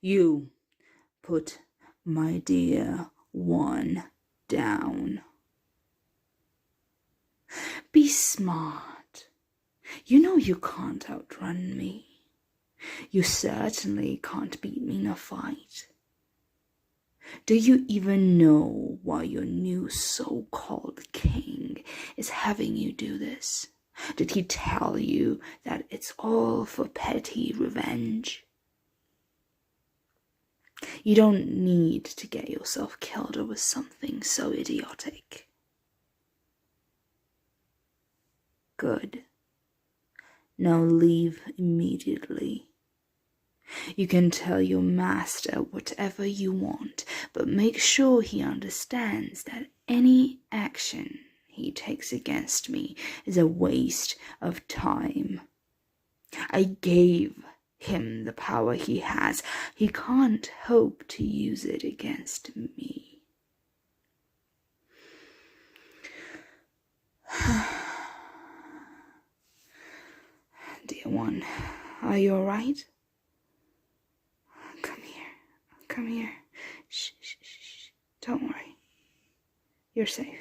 You put my dear one down. Be smart. You know you can't outrun me. You certainly can't beat me in a fight. Do you even know why your new so-called king is having you do this? Did he tell you that it's all for petty revenge? You don't need to get yourself killed over something so idiotic. Good. Now leave immediately. You can tell your master whatever you want, but make sure he understands that any action he takes against me is a waste of time. I gave him the power he has. He can't hope to use it against me. Dear one, are you all right? Come here. Shh, shh, shh. Don't worry. You're safe.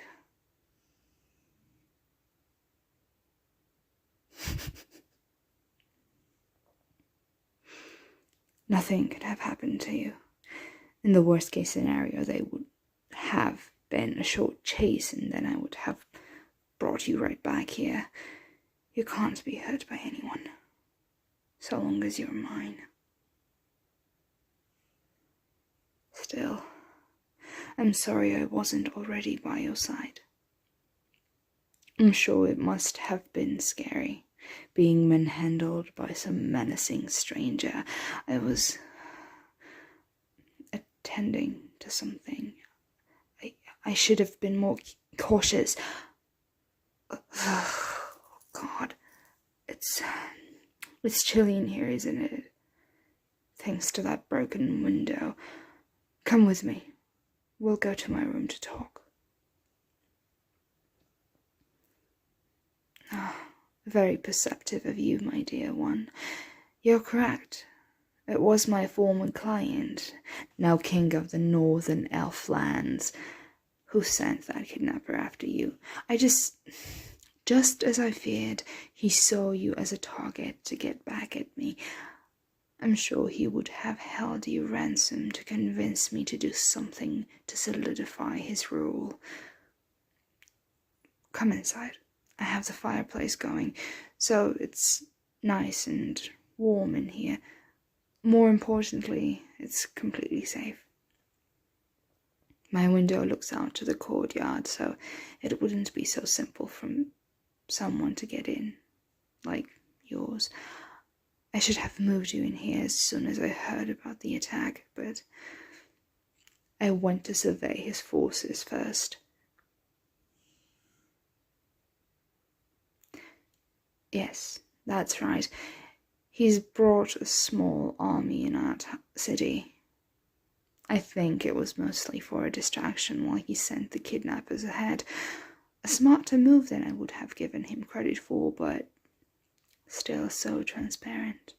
Nothing could have happened to you. In the worst case scenario, they would have been a short chase and then I would have brought you right back here. You can't be hurt by anyone, so long as you're mine. Still, I'm sorry I wasn't already by your side. I'm sure it must have been scary, being manhandled by some menacing stranger. I was attending to something. I should have been more cautious. Oh, God, it's chilly in here, isn't it? Thanks to that broken window. Come with me. We'll go to my room to talk. Oh, very perceptive of you, my dear one. You're correct. It was my former client, now king of the northern elf lands, who sent that kidnapper after you. Just as I feared, he saw you as a target to get back at me. I'm sure he would have held you ransom to convince me to do something to solidify his rule. Come inside. I have the fireplace going, so it's nice and warm in here. More importantly, it's completely safe. My window looks out to the courtyard, so it wouldn't be so simple for someone to get in, like yours. I should have moved you in here as soon as I heard about the attack, but I went to survey his forces first. Yes, that's right. He's brought a small army in our city. I think it was mostly for a distraction while he sent the kidnappers ahead. A smarter move than I would have given him credit for, but still so transparent.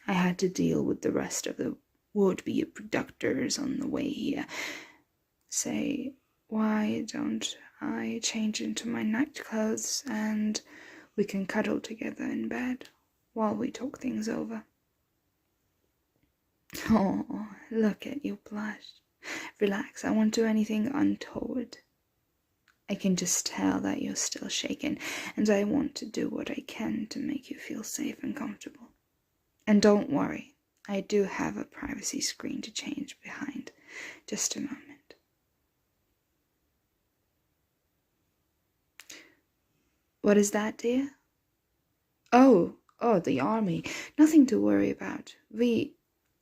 I had to deal with the rest of the would-be abductors on the way here. Say, why don't I change into my night clothes and we can cuddle together in bed while we talk things over? Oh, look at you blush. Relax, I won't do anything untoward. I can just tell that you're still shaken, and I want to do what I can to make you feel safe and comfortable. And don't worry, I do have a privacy screen to change behind. Just a moment. What is that, dear? Oh, the army. Nothing to worry about. We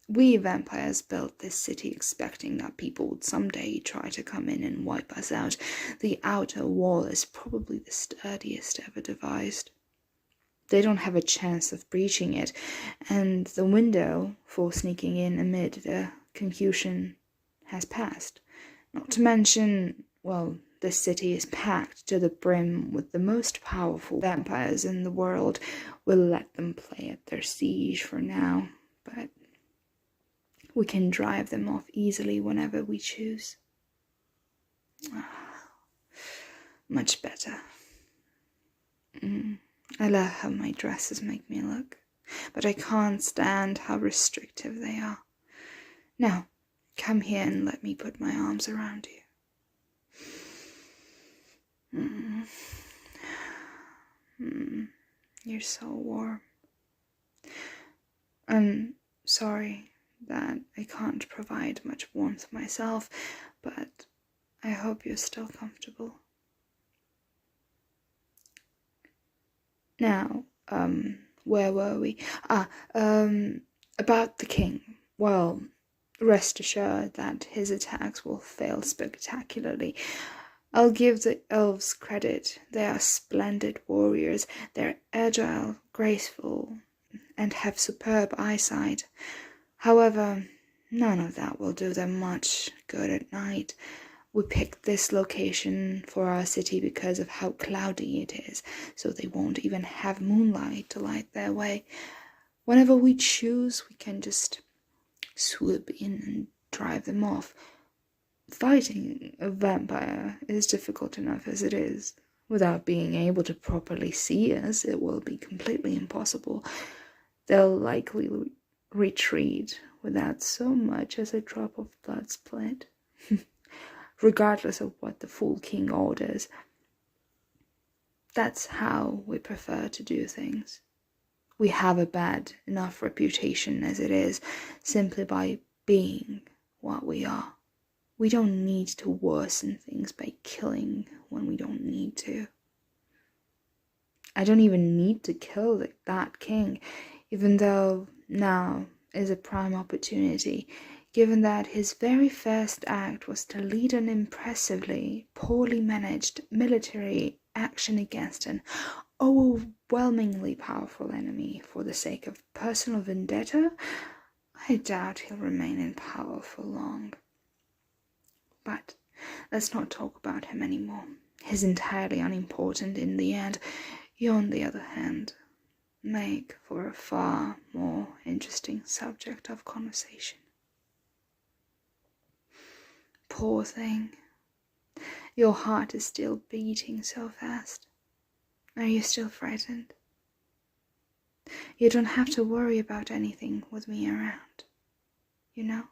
vampires built this city expecting that people would someday try to come in and wipe us out. The outer wall is probably the sturdiest ever devised. They don't have a chance of breaching it, and the window for sneaking in amid the confusion has passed. Not to mention, well, this city is packed to the brim with the most powerful vampires in the world. We'll let them play at their siege for now, but We can drive them off easily whenever we choose. Much better. I love how my dresses make me look, but I can't stand how restrictive they are. Now, come here and let me put my arms around you. You're so warm. I'm sorry that I can't provide much warmth myself, but I hope you're still comfortable. Now, where were we? About the king. Well, rest assured that his attacks will fail spectacularly. I'll give the elves credit. They are splendid warriors. They're agile, graceful, and have superb eyesight. However, none of that will do them much good at night. We picked this location for our city because of how cloudy it is, so they won't even have moonlight to light their way. Whenever we choose, we can just swoop in and drive them off. Fighting a vampire is difficult enough as it is. Without being able to properly see us, it will be completely impossible. They'll likely retreat without so much as a drop of blood split, regardless of what the Fool King orders. That's how we prefer to do things. We have a bad enough reputation as it is, simply by being what we are. We don't need to worsen things by killing when we don't need to. I don't even need to kill that king, even though now is a prime opportunity, given that his very first act was to lead an impressively poorly managed military action against an overwhelmingly powerful enemy for the sake of personal vendetta. I doubt he'll remain in power for long. But let's not talk about him anymore. He's entirely unimportant in the end. You, on the other hand, make for a far more interesting subject of conversation. Poor thing. Your heart is still beating so fast. Are you still frightened? You don't have to worry about anything with me around, you know?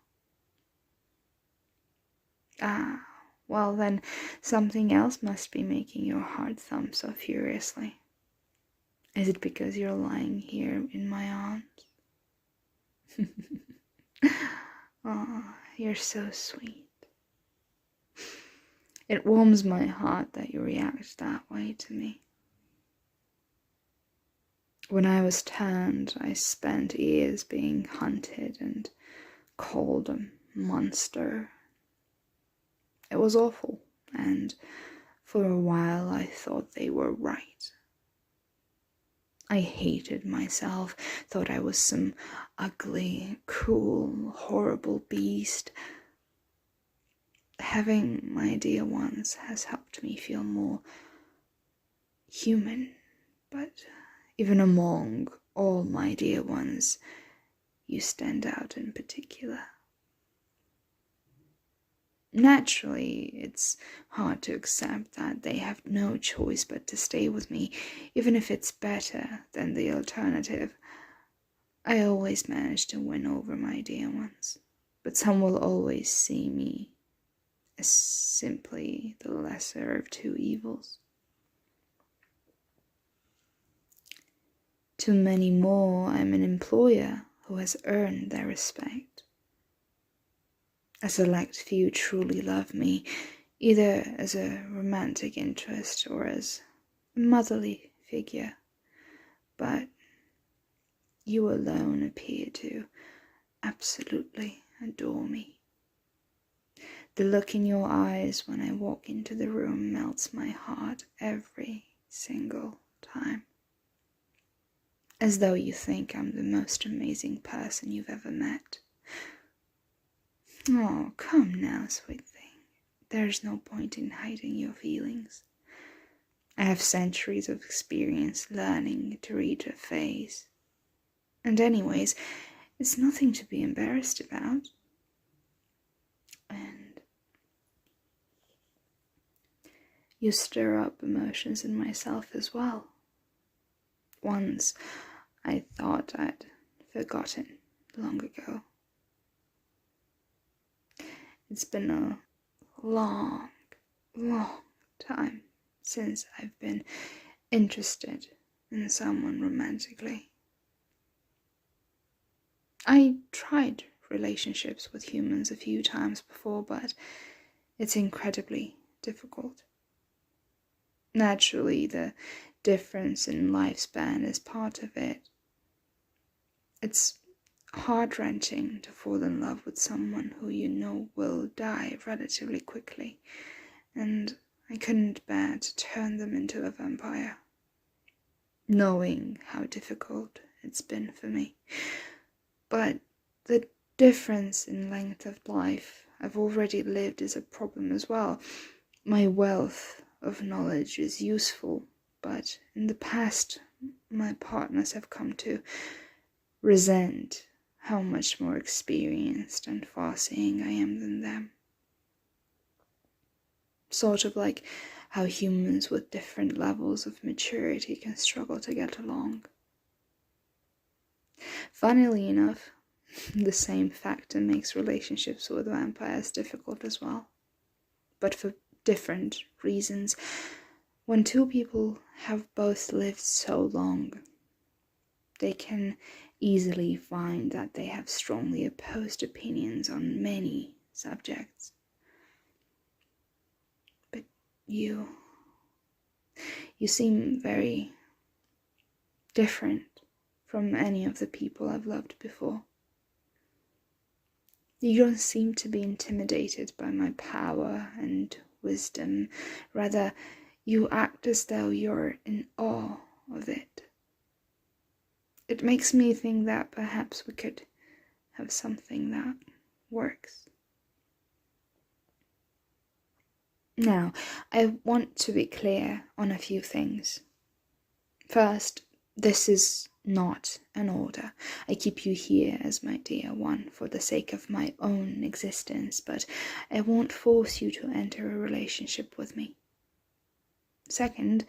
Well then, something else must be making your heart thump so furiously. Is it because you're lying here in my arms? Oh, you're so sweet. It warms my heart that you react that way to me. When I was turned, I spent years being hunted and called a monster. It was awful, and for a while I thought they were right. I hated myself, thought I was some ugly, cruel, horrible beast. Having my dear ones has helped me feel more human, but even among all my dear ones, you stand out in particular. Naturally, it's hard to accept that they have no choice but to stay with me, even if it's better than the alternative. I always manage to win over my dear ones, but some will always see me as simply the lesser of two evils. To many more, I'm an employer who has earned their respect. A select few truly love me, either as a romantic interest or as a motherly figure, but you alone appear to absolutely adore me. The look in your eyes when I walk into the room melts my heart every single time, as though you think I'm the most amazing person you've ever met. Oh, come now, sweet thing. There's no point in hiding your feelings. I have centuries of experience learning to read a face. And anyways, It's nothing to be embarrassed about. And you stir up emotions in myself as well. Ones I thought I'd forgotten long ago. It's been a long, long time since I've been interested in someone romantically. I tried relationships with humans a few times before, but it's incredibly difficult. Naturally, the difference in lifespan is part of it. It's heart-wrenching to fall in love with someone who you know will die relatively quickly, and I couldn't bear to turn them into a vampire, knowing how difficult it's been for me. But the difference in length of life I've already lived is a problem as well. My wealth of knowledge is useful, but in the past my partners have come to resent how much more experienced and far-seeing I am than them. Sort of like how humans with different levels of maturity can struggle to get along. Funnily enough, the same factor makes relationships with vampires difficult as well, but for different reasons. When two people have both lived so long, they can easily find that they have strongly opposed opinions on many subjects. But you seem very different from any of the people I've loved before. You don't seem to be intimidated by my power and wisdom. Rather, you act as though you're in awe of it. It makes me think that perhaps we could have something that works. Now, I want to be clear on a few things. First, this is not an order. I keep you here as my dear one for the sake of my own existence, but I won't force you to enter a relationship with me. Second,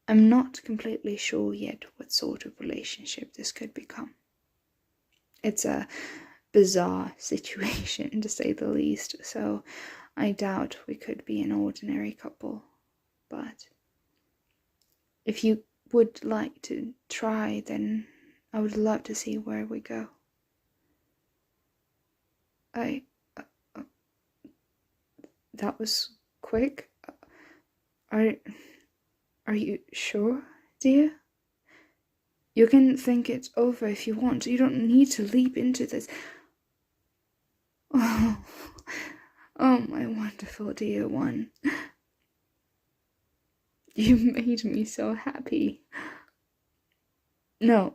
I'm not completely sure yet what sort of relationship this could become. It's a bizarre situation, to say the least, so I doubt we could be an ordinary couple. But if you would like to try, then I would love to see where we go. That was quick. Are you sure, dear? You can think it over if you want. You don't need to leap into this. Oh, my wonderful dear one. You made me so happy. No,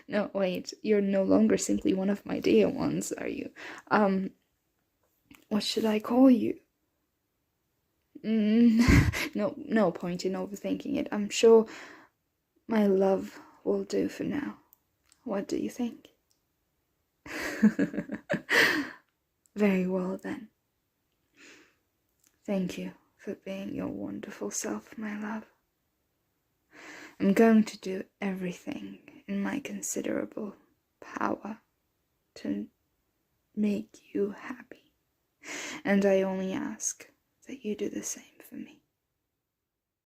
no, wait. You're no longer simply one of my dear ones, are you? What should I call you? No point in overthinking it. I'm sure my love will do for now. What do you think? Very well then. Thank you for being your wonderful self, my love. I'm going to do everything in my considerable power to make you happy. And I only ask that you do the same for me.